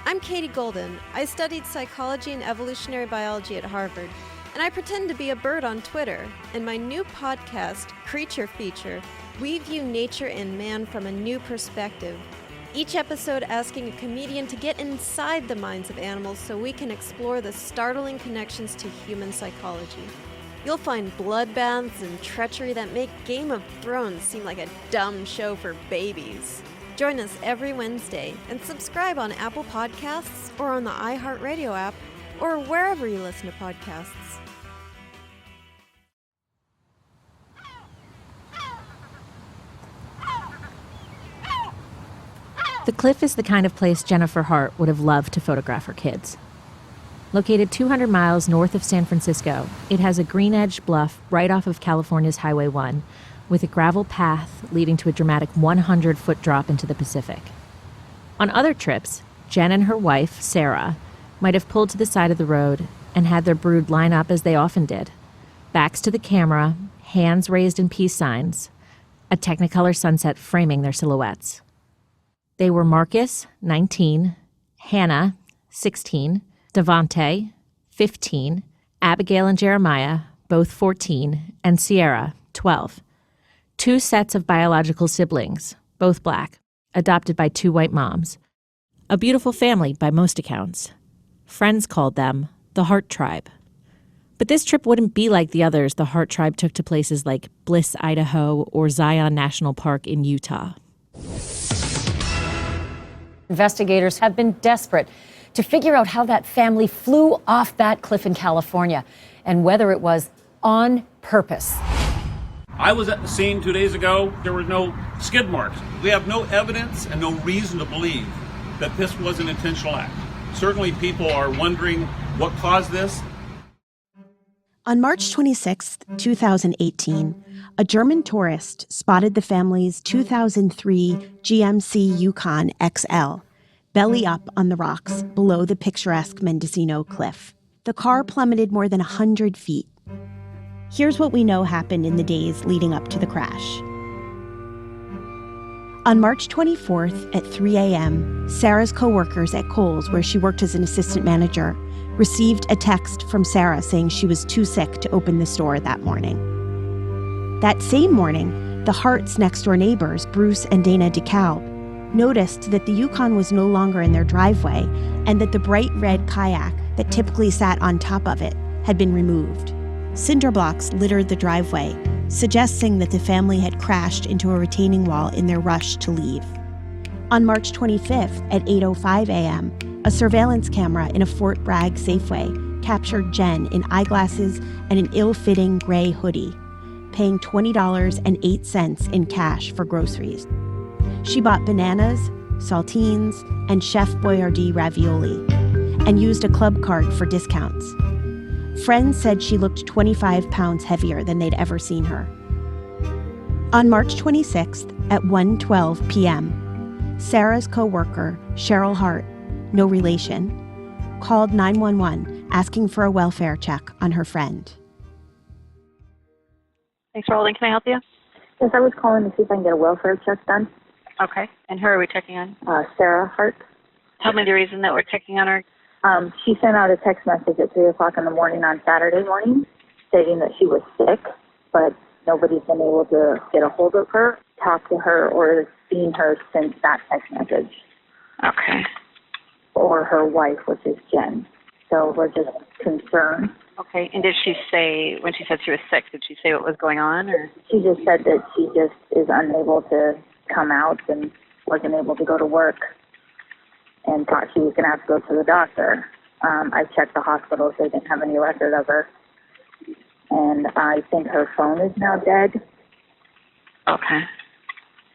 I'm Katie Golden. I studied psychology and evolutionary biology at Harvard, and I pretend to be a bird on Twitter. In my new podcast, Creature Feature, we view nature and man from a new perspective. Each episode asking a comedian to get inside the minds of animals so we can explore the startling connections to human psychology. You'll find bloodbaths and treachery that make Game of Thrones seem like a dumb show for babies. Join us every Wednesday and subscribe on Apple Podcasts or on the iHeartRadio app or wherever you listen to podcasts. The Cliff is the kind of place Jennifer Hart would have loved to photograph her kids. Located 200 miles north of San Francisco, it has a green-edged bluff right off of California's Highway 1, with a gravel path leading to a dramatic 100-foot drop into the Pacific. On other trips, Jen and her wife, Sarah, might have pulled to the side of the road and had their brood line up as they often did. Backs to the camera, hands raised in peace signs, a Technicolor sunset framing their silhouettes. They were Marcus, 19, Hannah, 16, Devante, 15, Abigail and Jeremiah, both 14, and Sierra, 12. 2 sets of biological siblings, both black, adopted by 2 white moms. A beautiful family by most accounts. Friends called them the Hart Tribe. But this trip wouldn't be like the others the Hart Tribe took to places like Bliss, Idaho, or Zion National Park in Utah. Investigators have been desperate to figure out how that family flew off that cliff in California and whether it was on purpose. I was at the scene 2 days ago. There were no skid marks. We have no evidence and no reason to believe that this was an intentional act. Certainly people are wondering what caused this. On March 26, 2018, a German tourist spotted the family's 2003 GMC Yukon XL, belly up on the rocks below the picturesque Mendocino cliff. The car plummeted more than 100 feet. Here's what we know happened in the days leading up to the crash. On March 24th at 3 a.m., Sarah's coworkers at Kohl's, where she worked as an assistant manager, received a text from Sarah saying she was too sick to open the store that morning. That same morning, the Harts' next-door neighbors, Bruce and Dana DeKalb, noticed that the Yukon was no longer in their driveway and that the bright red kayak that typically sat on top of it had been removed. Cinder blocks littered the driveway, suggesting that the family had crashed into a retaining wall in their rush to leave. On March 25th at 8:05 a.m., a surveillance camera in a Fort Bragg Safeway captured Jen in eyeglasses and an ill-fitting gray hoodie, paying $20.08 in cash for groceries. She bought bananas, saltines, and Chef Boyardee ravioli, and used a club card for discounts. Friends said she looked 25 pounds heavier than they'd ever seen her. On March 26th at 1:12 p.m., Sarah's coworker, Cheryl Hart, no relation, called 911 asking for a welfare check on her friend. Thanks for holding. Can I help you? Yes, I was calling to see if I can get a welfare check done. Okay. And who are we checking on? Sarah Hart. Tell me the reason that we're checking on her. She sent out a text message at 3 o'clock in the morning on Saturday morning stating that she was sick, but nobody's been able to get a hold of her, talk to her, or seen her since that text message. Okay. Or her wife, which is Jen. So we're just concerned. Okay. And did she say, when she said she was sick, did she say what was going on? Or? She just said that she just is unable to come out and wasn't able to go to work and thought she was going to have to go to the doctor. I checked the hospital, so they didn't have any record of her. And I think her phone is now dead. Okay.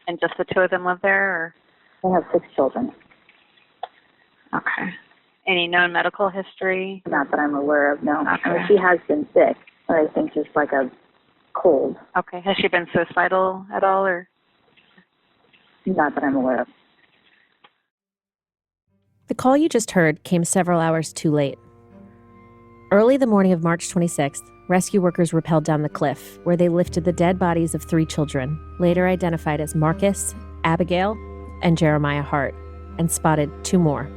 And just the 2 of them live there? Or? They have 6 children. Okay. Any known medical history? Not that I'm aware of, no. Okay. I mean, she has been sick, but I think just like a cold. Okay. Has she been suicidal at all? Or? Not that I'm aware of. The call you just heard came several hours too late. Early the morning of March 26th, rescue workers rappelled down the cliff, where they lifted the dead bodies of 3 children, later identified as Marcus, Abigail, and Jeremiah Hart, and spotted 2 more.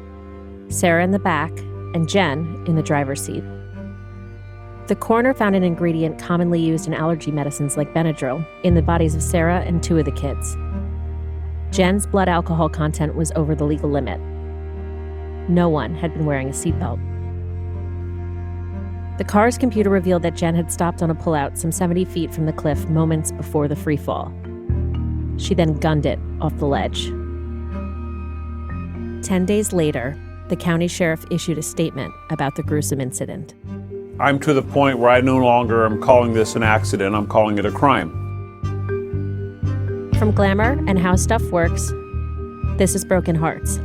Sarah in the back, and Jen in the driver's seat. The coroner found an ingredient commonly used in allergy medicines like Benadryl in the bodies of Sarah and 2 of the kids. Jen's blood alcohol content was over the legal limit. No one had been wearing a seatbelt. The car's computer revealed that Jen had stopped on a pullout some 70 feet from the cliff moments before the free fall. She then gunned it off the ledge. 10 days later, the county sheriff issued a statement about the gruesome incident. I'm to the point where I no longer am calling this an accident, I'm calling it a crime. From Glamour and How Stuff Works, this is Broken Harts.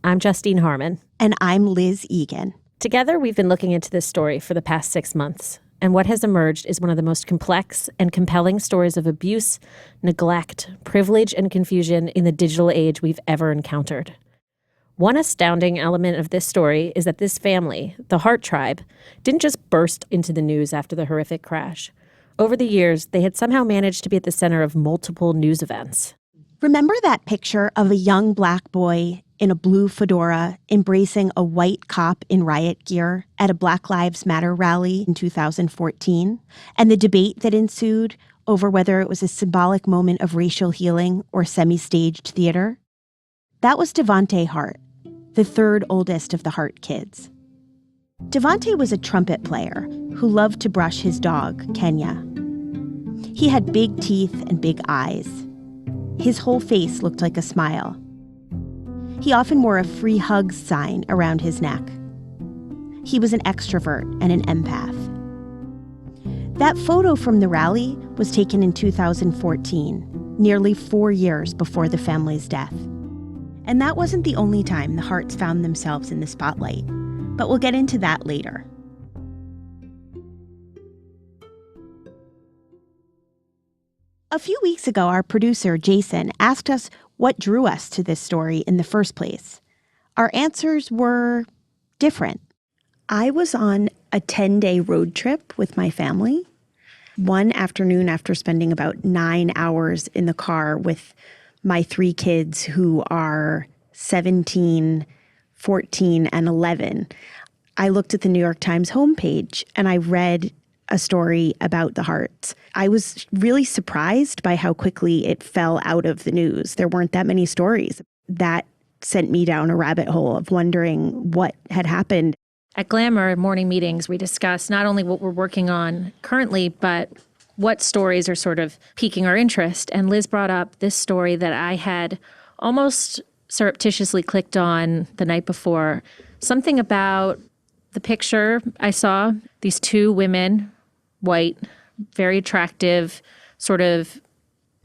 I'm Justine Harmon. And I'm Liz Egan. Together, we've been looking into this story for the past 6 months. And what has emerged is one of the most complex and compelling stories of abuse, neglect, privilege, and confusion in the digital age we've ever encountered. One astounding element of this story is that this family, the Hart tribe, didn't just burst into the news after the horrific crash. Over the years, they had somehow managed to be at the center of multiple news events. Remember that picture of a young black boy in a blue fedora embracing a white cop in riot gear at a Black Lives Matter rally in 2014? And the debate that ensued over whether it was a symbolic moment of racial healing or semi-staged theater? That was Devonte Hart, the 3rd oldest of the Hart kids. Devonte was a trumpet player who loved to brush his dog, Kenya. He had big teeth and big eyes. His whole face looked like a smile. He often wore a free hugs sign around his neck. He was an extrovert and an empath. That photo from the rally was taken in 2014, nearly 4 years before the family's death. And that wasn't the only time the Harts found themselves in the spotlight, but we'll get into that later. A few weeks ago, our producer, Jason, asked us what drew us to this story in the first place. Our answers were different. I was on a 10-day road trip with my family. One afternoon, after spending about 9 hours in the car with my 3 kids who are 17, 14, and 11, I looked at the New York Times homepage and I read a story about the Harts. I was really surprised by how quickly it fell out of the news. There weren't that many stories. That sent me down a rabbit hole of wondering what had happened. At Glamour morning meetings, we discuss not only what we're working on currently, but what stories are sort of piquing our interest. And Liz brought up this story that I had almost surreptitiously clicked on the night before. Something about the picture I saw, these 2 women, white, very attractive, sort of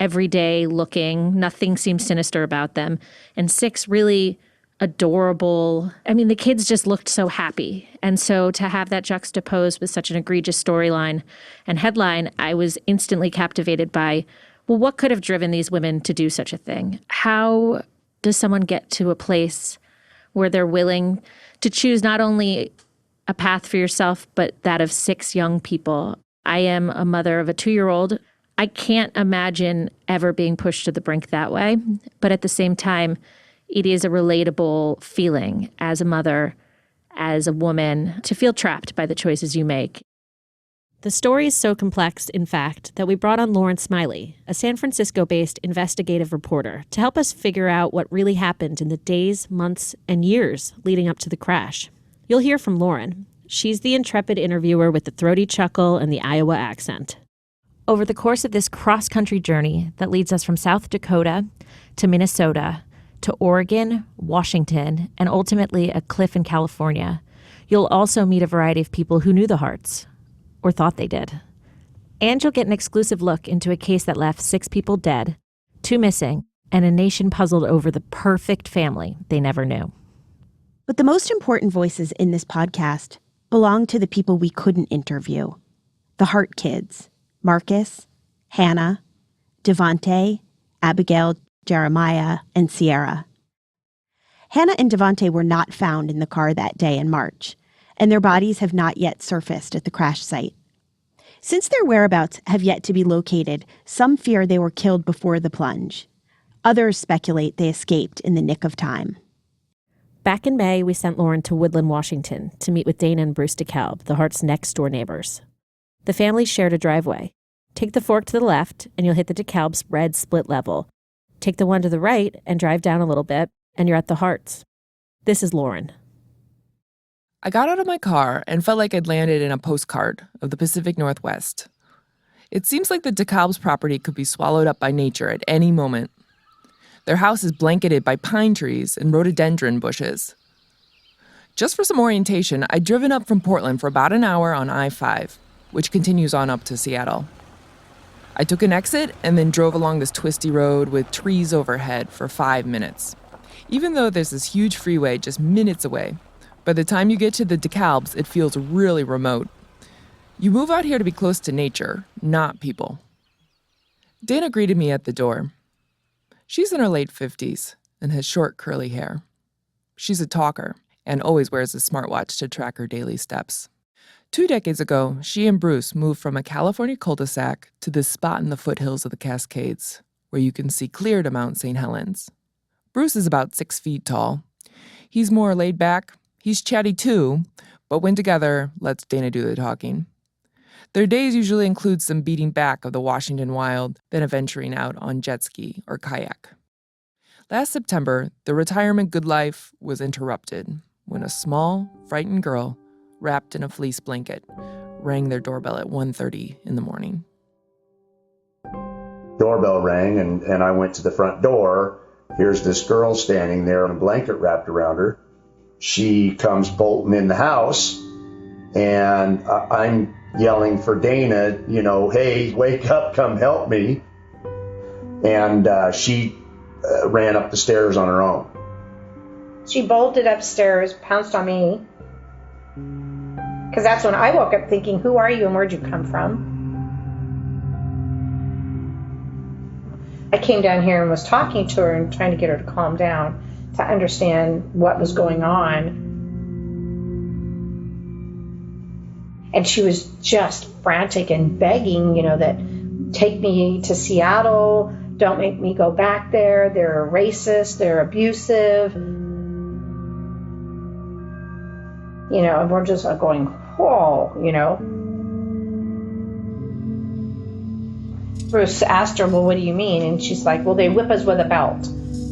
everyday looking, nothing seems sinister about them, and 6 really adorable. I mean, the kids just looked so happy. And so to have that juxtaposed with such an egregious storyline and headline, I was instantly captivated by, well, what could have driven these women to do such a thing? How does someone get to a place where they're willing to choose not only a path for yourself, but that of 6 young people? I am a mother of a 2-year-old. I can't imagine ever being pushed to the brink that way. But at the same time, it is a relatable feeling as a mother, as a woman, to feel trapped by the choices you make. The story is so complex, in fact, that we brought on Lauren Smiley, a San Francisco-based investigative reporter, to help us figure out what really happened in the days, months, and years leading up to the crash. You'll hear from Lauren. She's the intrepid interviewer with the throaty chuckle and the Iowa accent. Over the course of this cross-country journey that leads us from South Dakota to Minnesota to Oregon, Washington, and ultimately a cliff in California, you'll also meet a variety of people who knew the Harts, or thought they did. And you'll get an exclusive look into a case that left 6 people dead, 2 missing, and a nation puzzled over the perfect family they never knew. But the most important voices in this podcast belong to the people we couldn't interview. The Hart kids, Marcus, Hannah, Devonte, Abigail, Jeremiah, and Sierra. Hannah and Devonte were not found in the car that day in March, and their bodies have not yet surfaced at the crash site. Since their whereabouts have yet to be located, some fear they were killed before the plunge. Others speculate they escaped in the nick of time. Back in May, we sent Lauren to Woodland, Washington, to meet with Dana and Bruce DeKalb, the Harts' next-door neighbors. The families shared a driveway. Take the fork to the left, and you'll hit the DeKalb's red split level. Take the one to the right and drive down a little bit, and you're at the Harts. This is Lauren. I got out of my car and felt like I'd landed in a postcard of the Pacific Northwest. It seems like the DeKalb's property could be swallowed up by nature at any moment. Their house is blanketed by pine trees and rhododendron bushes. Just for some orientation, I'd driven up from Portland for about an hour on I-5, which continues on up to Seattle. I took an exit and then drove along this twisty road with trees overhead for 5 minutes. Even though there's this huge freeway just minutes away, by the time you get to the DeKalb's, it feels really remote. You move out here to be close to nature, not people. Dana greeted me at the door. She's in her late 50s and has short, curly hair. She's a talker and always wears a smartwatch to track her daily steps. 2 decades ago, she and Bruce moved from a California cul-de-sac to this spot in the foothills of the Cascades, where you can see clear to Mount St. Helens. Bruce is about 6 feet tall. He's more laid back. He's chatty too, but when together, lets Dana do the talking. Their days usually include some beating back of the Washington Wild, then a venturing out on jet ski or kayak. Last September, the retirement good life was interrupted when a small, frightened girl, wrapped in a fleece blanket, rang their doorbell at 1:30 in the morning. Doorbell rang, and I went to the front door. Here's this girl standing there in a blanket wrapped around her. She comes bolting in the house, and I'm yelling for Dana, hey, wake up, come help me. And she ran up the stairs on her own. She bolted upstairs, pounced on me. Because that's when I woke up thinking, who are you and where'd you come from? I came down here and was talking to her and trying to get her to calm down, to understand what was going on. And she was just frantic and begging, that take me to Seattle, don't make me go back there, they're racist, they're abusive. And we're just going, whoa, Bruce asked her, well, what do you mean? And she's like, well, they whip us with a belt.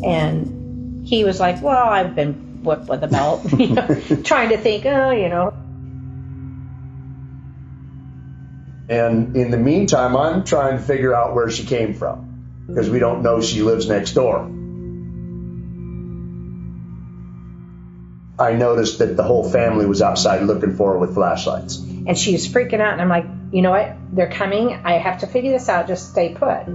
And he was like, well, I've been whipped with a belt, trying to think, And in the meantime, I'm trying to figure out where she came from, because we don't know she lives next door. I noticed that the whole family was outside looking for her with flashlights. And she was freaking out, and I'm like, you know what? They're coming. I have to figure this out. Just stay put.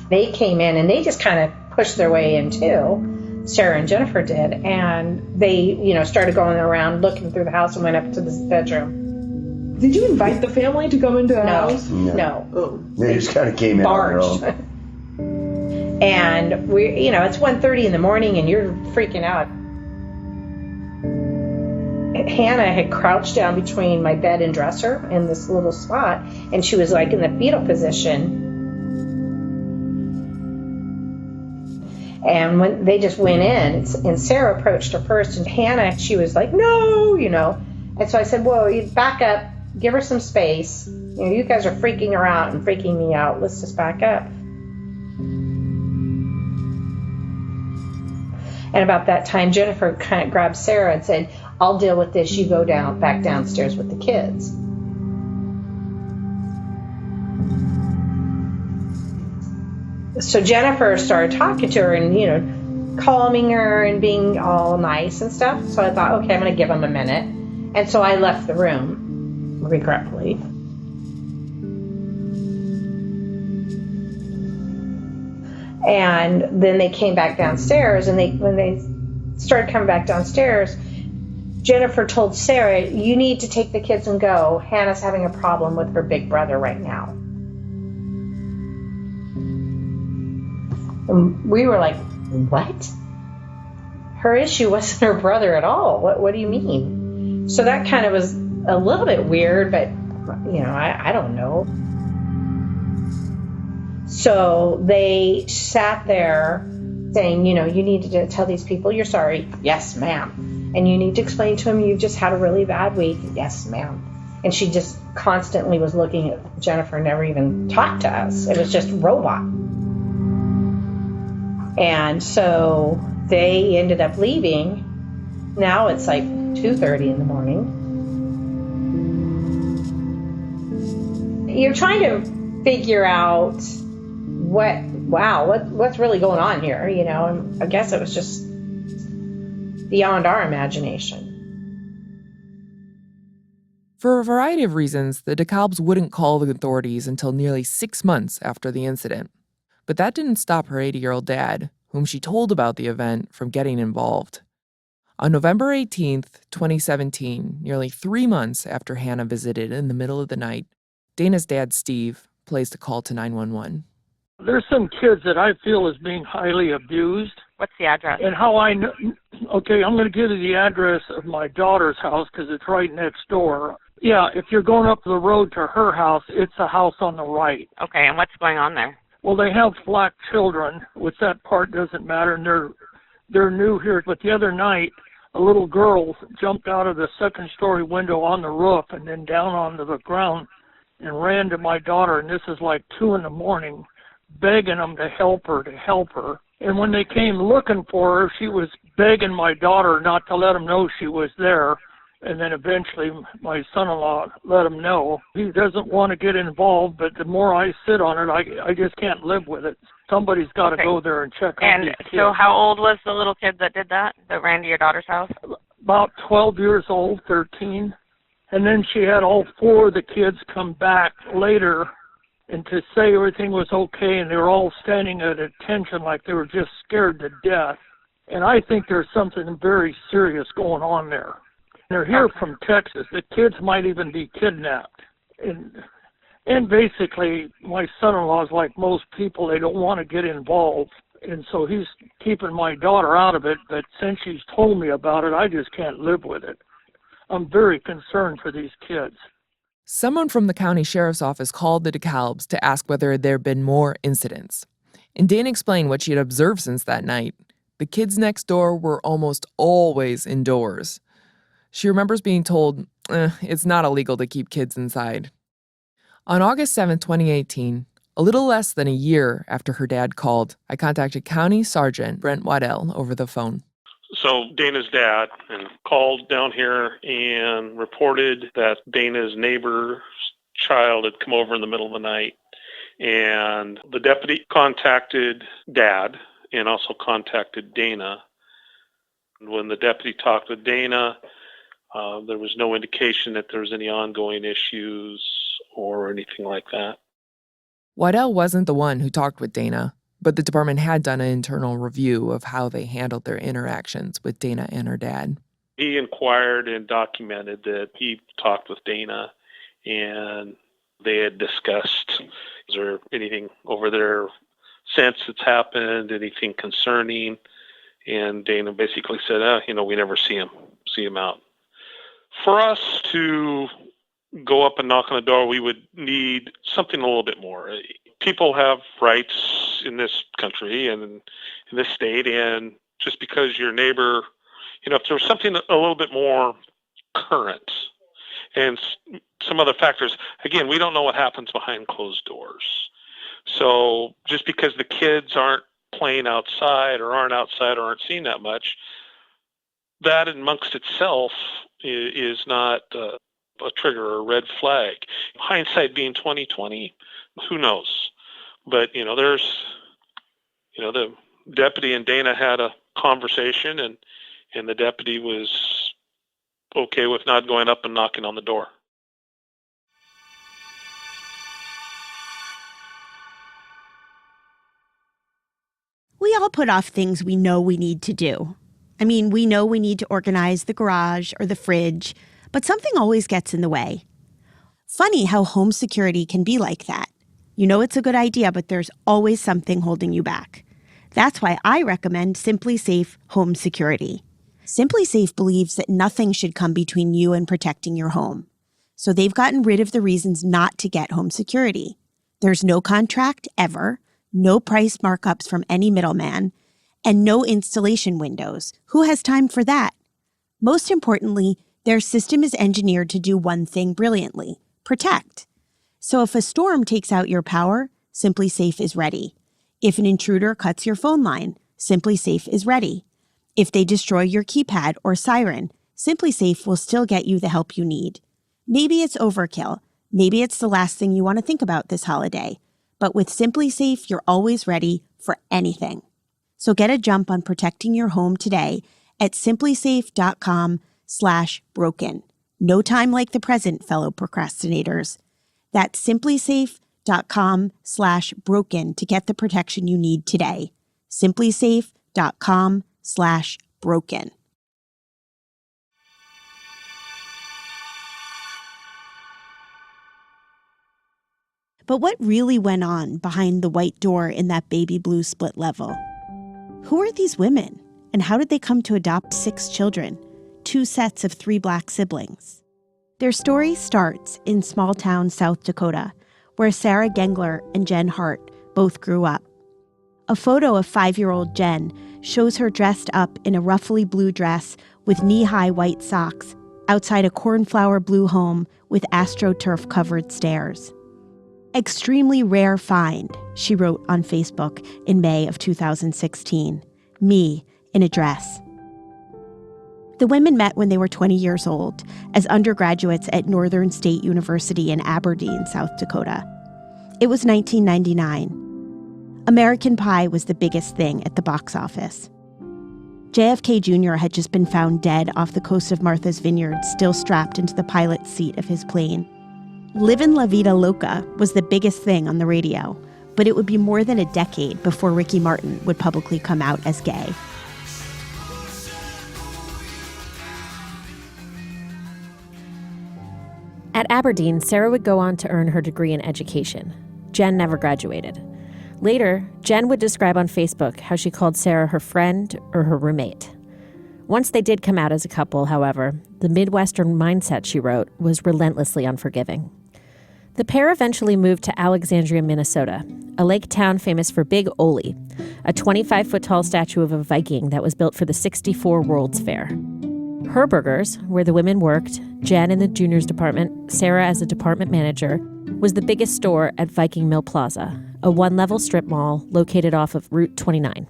They came in, and they just kind of pushed their way in, too. Sarah and Jennifer did. And they, started going around looking through the house and went up to this bedroom. Did you invite the family to go into the house? No. Oh. They just kind of came in on their own. And it's 1:30 in the morning and you're freaking out. Hannah had crouched down between my bed and dresser in this little spot, and she was like in the fetal position. And when they just went in, and Sarah approached her first, and Hannah, she was like, no, And so I said, whoa, you back up, give her some space. You guys are freaking her out and freaking me out. Let's just back up. And about that time, Jennifer kind of grabbed Sarah and said, I'll deal with this. You go back downstairs with the kids. So Jennifer started talking to her and, calming her and being all nice and stuff. So I thought, okay, I'm going to give them a minute. And so I left the room, regretfully. And then they came back downstairs, and when they started coming back downstairs, Jennifer told Sarah, you need to take the kids and go. Hannah's having a problem with her big brother right now. And we were like, what? her issue wasn't her brother at all. What do you mean? So that kind of was a little bit weird, but, I don't know. So they sat there saying, you need to tell these people you're sorry. Yes, ma'am. And you need to explain to them you've just had a really bad week. Yes, ma'am. And she just constantly was looking at Jennifer, never even talked to us. It was just robot. And so they ended up leaving. Now it's like 2:30 in the morning. You're trying to figure out what's really going on here, and I guess it was just beyond our imagination. For a variety of reasons, the DeKalbs wouldn't call the authorities until nearly 6 months after the incident. But that didn't stop her 80-year-old dad, whom she told about the event, from getting involved. On November 18th, 2017, nearly 3 months after Hannah visited in the middle of the night, Dana's dad, Steve, placed a call to 911. There's some kids that I feel is being highly abused. What's the address? And how I know, okay, I'm going to give you the address of my daughter's house because it's right next door. Yeah, if you're going up the road to her house, it's a house on the right. Okay, and what's going on there? Well, they have black children, which that part doesn't matter, and they're new here. But the other night, a little girl jumped out of the second-story window on the roof and then down onto the ground and ran to my daughter, and this is like 2 a.m, begging them to help her. And when they came looking for her, she was begging my daughter not to let them know she was there. And then eventually my son-in-law let him know. He doesn't want to get involved, but the more I sit on it, I just can't live with it. Somebody's got to go there and check on these kids. And so how old was the little kid that did that ran to your daughter's house? About 12 years old, 13. And then she had all 4 of the kids come back later and to say everything was okay, and they were all standing at attention like they were just scared to death. And I think there's something very serious going on there. They're here from Texas. The kids might even be kidnapped. And basically, my son-in-law is like most people. They don't want to get involved. And so he's keeping my daughter out of it. But since she's told me about it, I just can't live with it. I'm very concerned for these kids. Someone from the county sheriff's office called the DeKalbs to ask whether there had been more incidents. And Dana explained what she had observed since that night. The kids next door were almost always indoors. She remembers being told, it's not illegal to keep kids inside. On August 7, 2018, a little less than a year after her dad called, I contacted County Sergeant Brent Waddell over the phone. So Dana's dad called down here and reported that Dana's neighbor's child had come over in the middle of the night. And the deputy contacted Dad and also contacted Dana. When the deputy talked with Dana, there was no indication that there was any ongoing issues or anything like that. Waddell wasn't the one who talked with Dana, but the department had done an internal review of how they handled their interactions with Dana and her dad. He inquired and documented that he talked with Dana and they had discussed, is there anything over there since it's happened, anything concerning? And Dana basically said, we never see him out. For us to go up and knock on the door, we would need something a little bit more. People have rights in this country and in this state, and just because your neighbor, if there was something a little bit more current and some other factors, again, we don't know what happens behind closed doors. So just because the kids aren't playing outside or aren't seeing that much, that amongst itself is not a trigger or a red flag. Hindsight being 20/20, who knows? But the deputy and Dana had a conversation, and the deputy was okay with not going up and knocking on the door. We all put off things we know we need to do. I mean, we know we need to organize the garage or the fridge, but something always gets in the way. Funny how home security can be like that. You know it's a good idea, but there's always something holding you back. That's why I recommend Simply Safe Home Security. Simply Safe believes that nothing should come between you and protecting your home. So they've gotten rid of the reasons not to get home security. There's no contract ever, no price markups from any middleman, and no installation windows. Who has time for that? Most importantly, their system is engineered to do one thing brilliantly: protect. So if a storm takes out your power, Simply Safe is ready. If an intruder cuts your phone line, Simply Safe is ready. If they destroy your keypad or siren, Simply Safe will still get you the help you need. Maybe it's overkill. Maybe it's the last thing you want to think about this holiday. But with Simply Safe, you're always ready for anything. So get a jump on protecting your home today at simplysafe.com/broken. No time like the present, fellow procrastinators. That's simplysafe.com/broken to get the protection you need today. simplysafe.com/broken. But what really went on behind the white door in that baby blue split level? Who are these women, and how did they come to adopt 6 children, 2 sets of 3 Black siblings? Their story starts in small-town South Dakota, where Sarah Gengler and Jen Hart both grew up. A photo of 5-year-old Jen shows her dressed up in a ruffly blue dress with knee-high white socks outside a cornflower blue home with AstroTurf-covered stairs. "Extremely rare find," she wrote on Facebook in May of 2016. "Me in a dress." The women met when they were 20 years old as undergraduates at Northern State University in Aberdeen, South Dakota. It was 1999. American Pie was the biggest thing at the box office. JFK Jr. had just been found dead off the coast of Martha's Vineyard, still strapped into the pilot's seat of his plane. Livin' La Vida Loca was the biggest thing on the radio, but it would be more than a decade before Ricky Martin would publicly come out as gay. At Aberdeen, Sarah would go on to earn her degree in education. Jen never graduated. Later, Jen would describe on Facebook how she called Sarah her friend or her roommate. Once they did come out as a couple, however, the Midwestern mindset, she wrote, was relentlessly unforgiving. The pair eventually moved to Alexandria, Minnesota, a lake town famous for Big Ole, a 25-foot-tall statue of a Viking that was built for the '64 World's Fair. Herberger's, where the women worked, Jen in the juniors department, Sarah as a department manager, was the biggest store at Viking Mill Plaza, a one-level strip mall located off of Route 29.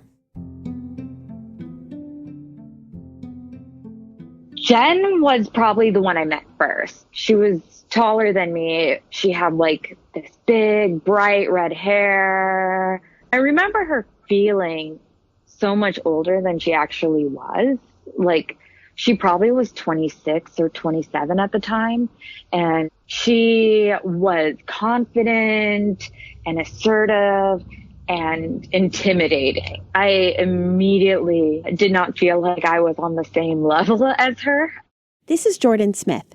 Jen was probably the one I met first. She was taller than me. She had like this big, bright red hair. I remember her feeling so much older than she actually was. Like, she probably was 26 or 27 at the time. And she was confident and assertive and intimidating. I immediately did not feel like I was on the same level as her. This is Jordan Smith.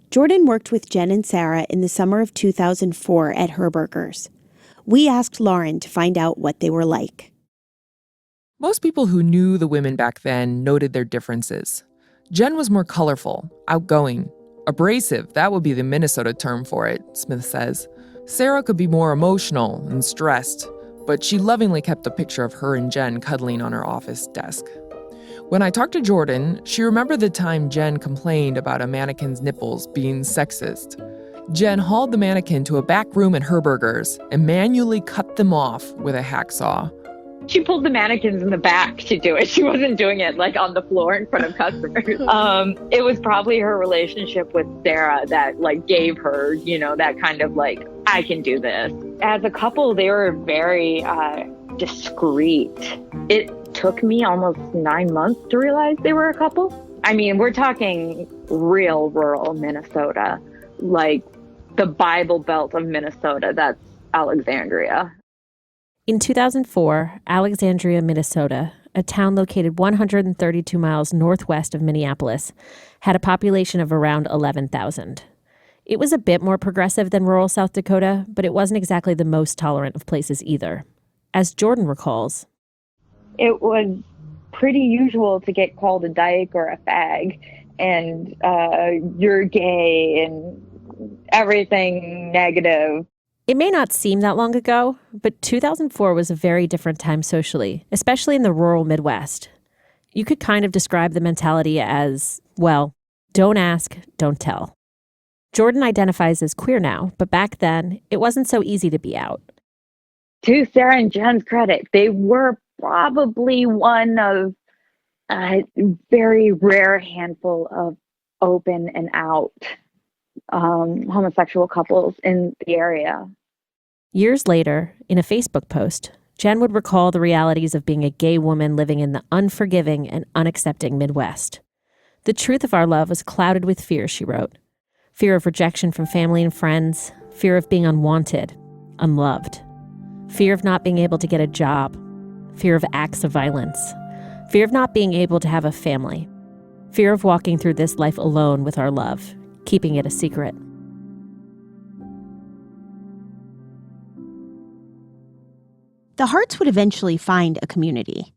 Jordan worked with Jen and Sarah in the summer of 2004 at Herberger's. We asked Lauren to find out what they were like. Most people who knew the women back then noted their differences. Jen was more colorful, outgoing, abrasive, that would be the Minnesota term for it, Smith says. Sarah could be more emotional and stressed, but she lovingly kept a picture of her and Jen cuddling on her office desk. When I talked to Jordan, she remembered the time Jen complained about a mannequin's nipples being sexist. Jen hauled the mannequin to a back room at Herberger's and manually cut them off with a hacksaw. She pulled the mannequins in the back to do it. She wasn't doing it like on the floor in front of customers. It was probably her relationship with Sarah that like gave her, you know, that kind of like, I can do this. As a couple, they were very discreet. It took me almost 9 months to realize they were a couple. I mean, we're talking real rural Minnesota, like the Bible Belt of Minnesota. That's Alexandria. In 2004, Alexandria, Minnesota, a town located 132 miles northwest of Minneapolis, had a population of around 11,000. It was a bit more progressive than rural South Dakota, but it wasn't exactly the most tolerant of places either. As Jordan recalls, it was pretty usual to get called a dyke or a fag, and you're gay and everything negative. It may not seem that long ago, but 2004 was a very different time socially, especially in the rural Midwest. You could kind of describe the mentality as, well, don't ask, don't tell. Jordan identifies as queer now, but back then, it wasn't so easy to be out. To Sarah and Jen's credit, they were probably one of a very rare handful of open and out homosexual couples in the area. Years later, in a Facebook post, Jen would recall the realities of being a gay woman living in the unforgiving and unaccepting Midwest. The truth of our love was clouded with fear, she wrote. Fear of rejection from family and friends, fear of being unwanted, unloved, fear of not being able to get a job, fear of acts of violence, fear of not being able to have a family, fear of walking through this life alone with our love, keeping it a secret. The Harts would eventually find a community.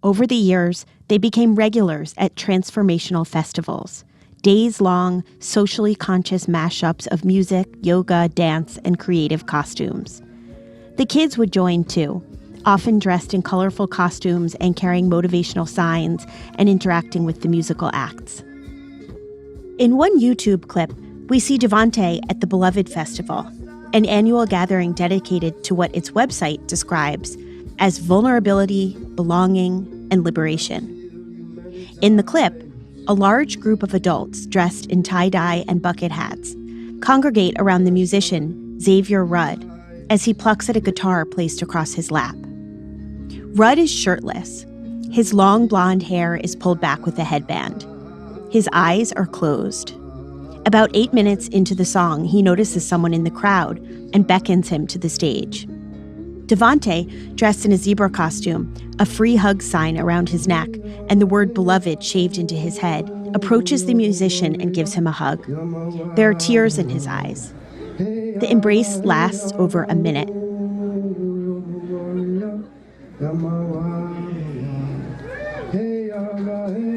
Over the years, they became regulars at transformational festivals, days-long, socially conscious mashups of music, yoga, dance, and creative costumes. The kids would join too, often dressed in colorful costumes and carrying motivational signs and interacting with the musical acts. In one YouTube clip, we see Devante at the Beloved Festival, an annual gathering dedicated to what its website describes as vulnerability, belonging, and liberation. In the clip, a large group of adults dressed in tie-dye and bucket hats congregate around the musician Xavier Rudd as he plucks at a guitar placed across his lap. Rudd is shirtless. His long blonde hair is pulled back with a headband. His eyes are closed. About 8 minutes into the song, he notices someone in the crowd and beckons him to the stage. Devante, dressed in a zebra costume, a free hug sign around his neck, and the word beloved shaved into his head, approaches the musician and gives him a hug. There are tears in his eyes. The embrace lasts over a minute.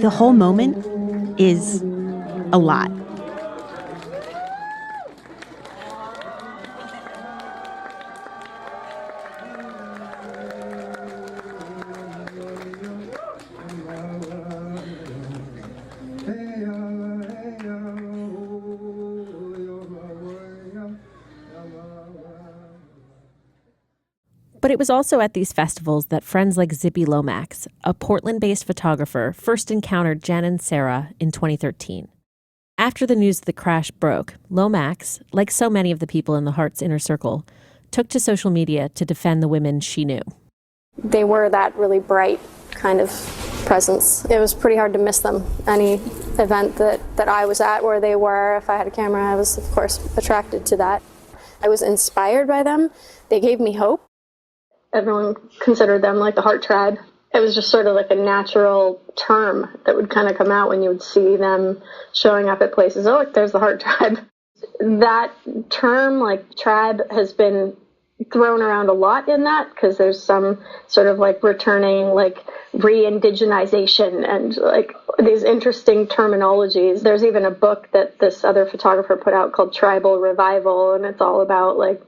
The whole moment is a lot. But it was also at these festivals that friends like Zippy Lomax, a Portland-based photographer, first encountered Jen and Sarah in 2013. After the news of the crash broke, Lomax, like so many of the people in the Harts inner circle, took to social media to defend the women she knew. They were that really bright kind of presence. It was pretty hard to miss them. Any event that I was at where they were, if I had a camera, I was, of course, attracted to that. I was inspired by them. They gave me hope. Everyone considered them like the Hart tribe. It was just sort of like a natural term that would kind of come out when you would see them showing up at places. Oh, look, there's the Hart tribe. That term, like tribe, has been thrown around a lot in that because there's some sort of like returning, like re-indigenization and like these interesting terminologies. There's even a book that this other photographer put out called Tribal Revival, and it's all about like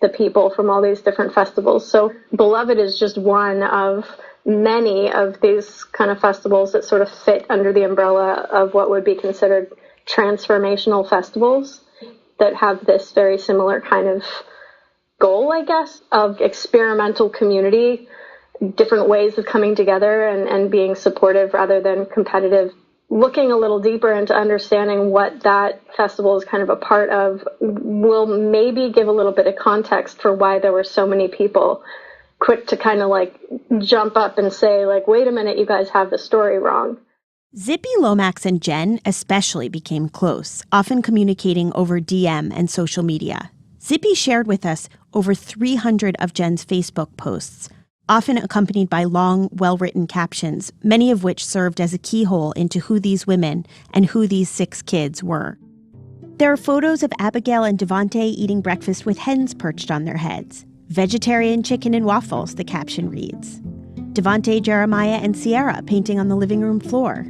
the people from all these different festivals. So Beloved is just one of many of these kind of festivals that sort of fit under the umbrella of what would be considered transformational festivals that have this very similar kind of goal, I guess, of experimental community, different ways of coming together and being supportive rather than competitive. Looking a little deeper into understanding what that festival is kind of a part of will maybe give a little bit of context for why there were so many people quick to kind of like jump up and say like, wait a minute, you guys have the story wrong. Zippy Lomax and Jen especially became close, often communicating over DM and social media. Zippy shared with us over 300 of Jen's Facebook posts, often accompanied by long, well-written captions, many of which served as a keyhole into who these women and who these 6 kids were. There are photos of Abigail and Devante eating breakfast with hens perched on their heads. Vegetarian chicken and waffles, the caption reads. Devontae, Jeremiah, and Sierra painting on the living room floor.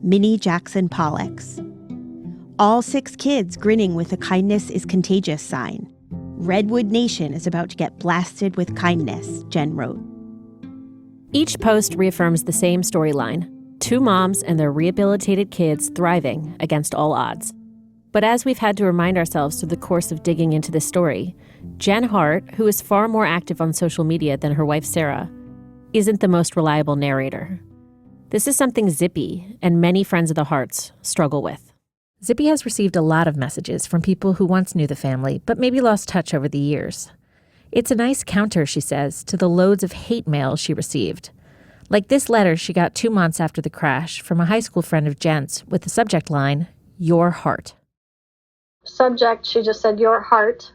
Minnie Jackson Pollux. All 6 kids grinning with a kindness is contagious sign. Redwood Nation is about to get blasted with kindness, Jen wrote. Each post reaffirms the same storyline: 2 moms and their rehabilitated kids thriving against all odds. But as we've had to remind ourselves through the course of digging into this story, Jen Hart, who is far more active on social media than her wife Sarah, isn't the most reliable narrator. This is something Zippy and many friends of the Harts struggle with. Zippy has received a lot of messages from people who once knew the family, but maybe lost touch over the years. It's a nice counter, she says, to the loads of hate mail she received. Like this letter she got 2 months after the crash from a high school friend of Jen's with the subject line, "Your Heart." Subject, she just said, "Your Heart."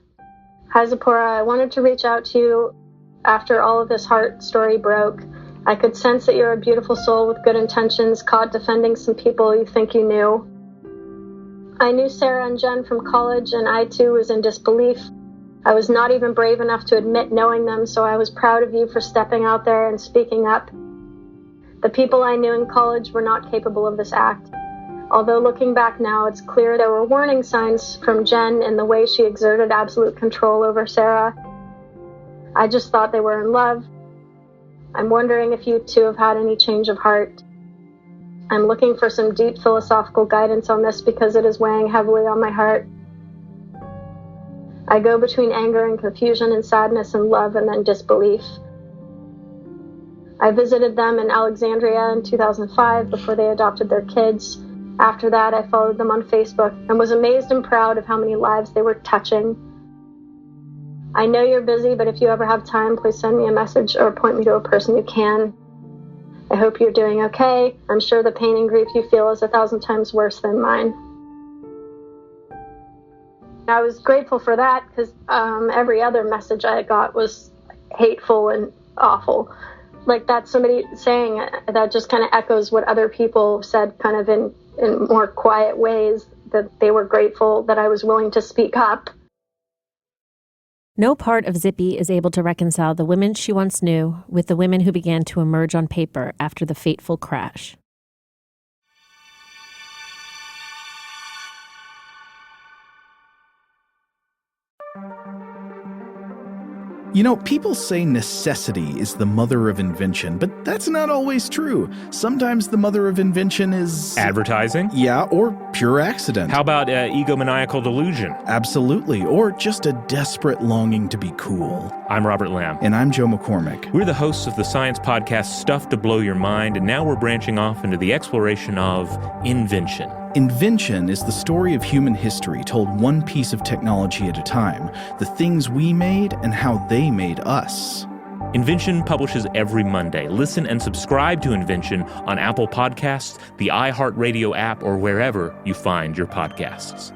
Hi, Zipporah. I wanted to reach out to you after all of this Hart story broke. I could sense that you're a beautiful soul with good intentions, caught defending some people you think you knew. I knew Sarah and Jen from college, and I too was in disbelief. I was not even brave enough to admit knowing them, so I was proud of you for stepping out there and speaking up. The people I knew in college were not capable of this act. Although looking back now, it's clear there were warning signs from Jen in the way she exerted absolute control over Sarah. I just thought they were in love. I'm wondering if you two have had any change of heart. I'm looking for some deep philosophical guidance on this because it is weighing heavily on my heart. I go between anger and confusion and sadness and love and then disbelief. I visited them in Alexandria in 2005 before they adopted their kids. After that, I followed them on Facebook and was amazed and proud of how many lives they were touching. I know you're busy, but if you ever have time, please send me a message or point me to a person you can. I hope you're doing okay. I'm sure the pain and grief you feel is 1,000 times worse than mine. I was grateful for that because every other message I got was hateful and awful. Like that's somebody saying that just kind of echoes what other people said kind of in more quiet ways, that they were grateful that I was willing to speak up. No part of Zippy is able to reconcile the women she once knew with the women who began to emerge on paper after the fateful crash. You know, people say necessity is the mother of invention, but that's not always true. Sometimes the mother of invention is... advertising? Yeah, or pure accident. How about egomaniacal delusion? Absolutely, or just a desperate longing to be cool. I'm Robert Lamb. And I'm Joe McCormick. We're the hosts of the science podcast Stuff to Blow Your Mind, and now we're branching off into the exploration of invention. Invention is the story of human history told one piece of technology at a time, the things we made and how they made us. Invention publishes every Monday. Listen and subscribe to Invention on Apple Podcasts, the iHeartRadio app, or wherever you find your podcasts.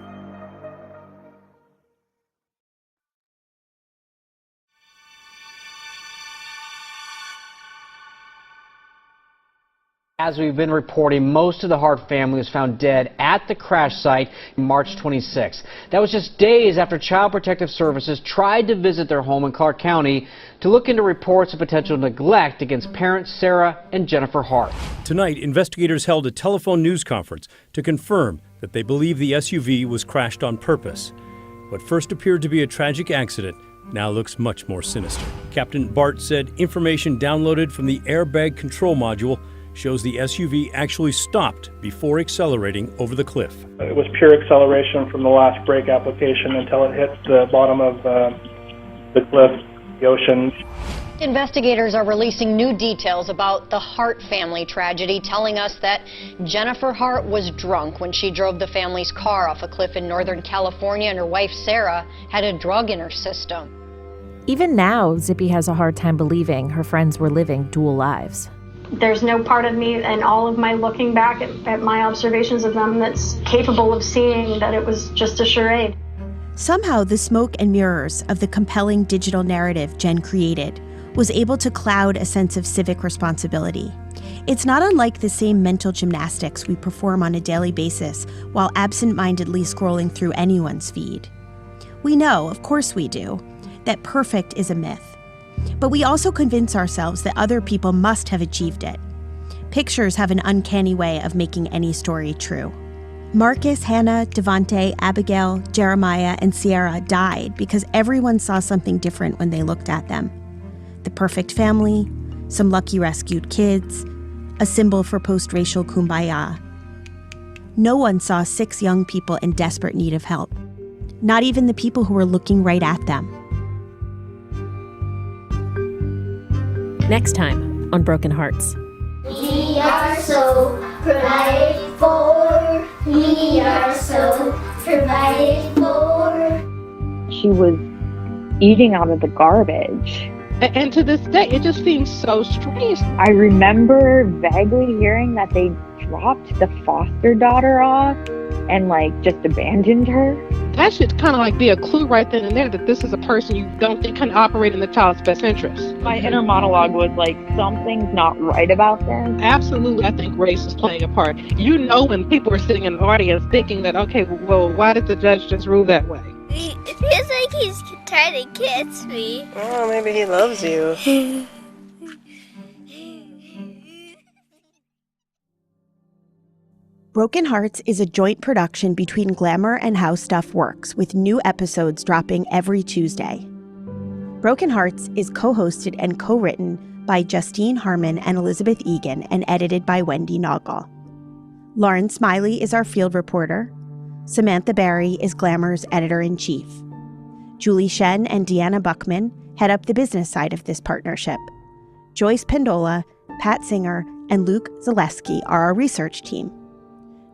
As we've been reporting, most of the Hart family was found dead at the crash site March 26. That was just days after Child Protective Services tried to visit their home in Clark County to look into reports of potential neglect against parents Sarah and Jennifer Hart. Tonight, investigators held a telephone news conference to confirm that they believe the SUV was crashed on purpose. What first appeared to be a tragic accident now looks much more sinister. Captain Bart said information downloaded from the airbag control module shows the SUV actually stopped before accelerating over the cliff. It was pure acceleration from the last brake application until it hit the bottom of the cliff, the ocean. Investigators are releasing new details about the Hart family tragedy, telling us that Jennifer Hart was drunk when she drove the family's car off a cliff in Northern California, and her wife Sarah had a drug in her system. Even now, Zippy has a hard time believing her friends were living dual lives. There's no part of me and all of my looking back at my observations of them that's capable of seeing that it was just a charade. Somehow, the smoke and mirrors of the compelling digital narrative Jen created was able to cloud a sense of civic responsibility. It's not unlike the same mental gymnastics we perform on a daily basis while absent-mindedly scrolling through anyone's feed. We know, of course we do, that perfect is a myth. But we also convince ourselves that other people must have achieved it. Pictures have an uncanny way of making any story true. Marcus, Hannah, Devontae, Abigail, Jeremiah, and Sierra died because everyone saw something different when they looked at them. The perfect family, some lucky rescued kids, a symbol for post-racial kumbaya. No one saw 6 young people in desperate need of help. Not even the people who were looking right at them. Next time on Broken Hearts. We are so provided for. We are so provided for. She was eating out of the garbage. And to this day, it just seems so strange. I remember vaguely hearing that they dropped the foster daughter off and just abandoned her. That should kind of be a clue right then and there that this is a person you don't think can operate in the child's best interest. My inner monologue was something's not right about this. Absolutely, I think race is playing a part. You know when people are sitting in the audience thinking that, okay, well, why did the judge just rule that way? It feels like he's trying to kiss me. Oh, maybe he loves you. Broken Hearts is a joint production between Glamour and How Stuff Works, with new episodes dropping every Tuesday. Broken Hearts is co-hosted and co-written by Justine Harmon and Elizabeth Egan and edited by Wendy Naugle. Lauren Smiley is our field reporter. Samantha Barry is Glamour's editor-in-chief. Julie Shen and Deanna Buckman head up the business side of this partnership. Joyce Pendola, Pat Singer, and Luke Zaleski are our research team.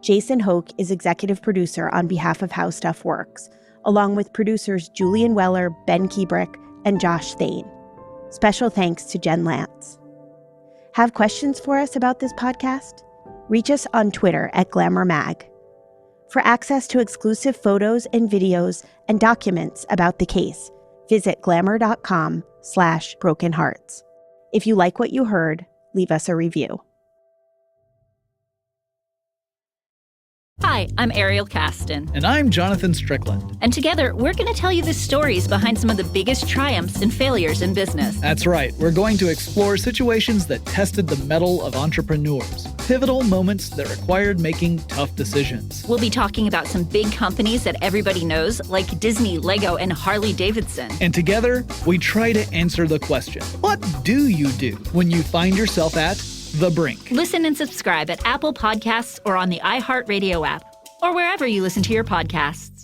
Jason Hoke is executive producer on behalf of How Stuff Works, along with producers Julian Weller, Ben Kiebrick, and Josh Thane. Special thanks to Jen Lantz. Have questions for us about this podcast? Reach us on Twitter at GlamourMag. For access to exclusive photos and videos and documents about the case, visit glamour.com/brokenhearts. If you like what you heard, leave us a review. Hi, I'm Ariel Caston. And I'm Jonathan Strickland. And together, we're going to tell you the stories behind some of the biggest triumphs and failures in business. That's right. We're going to explore situations that tested the mettle of entrepreneurs. Pivotal moments that required making tough decisions. We'll be talking about some big companies that everybody knows, like Disney, Lego, and Harley-Davidson. And together, we try to answer the question, what do you do when you find yourself at the brink? Listen and subscribe at Apple Podcasts or on the iHeartRadio app, or wherever you listen to your podcasts.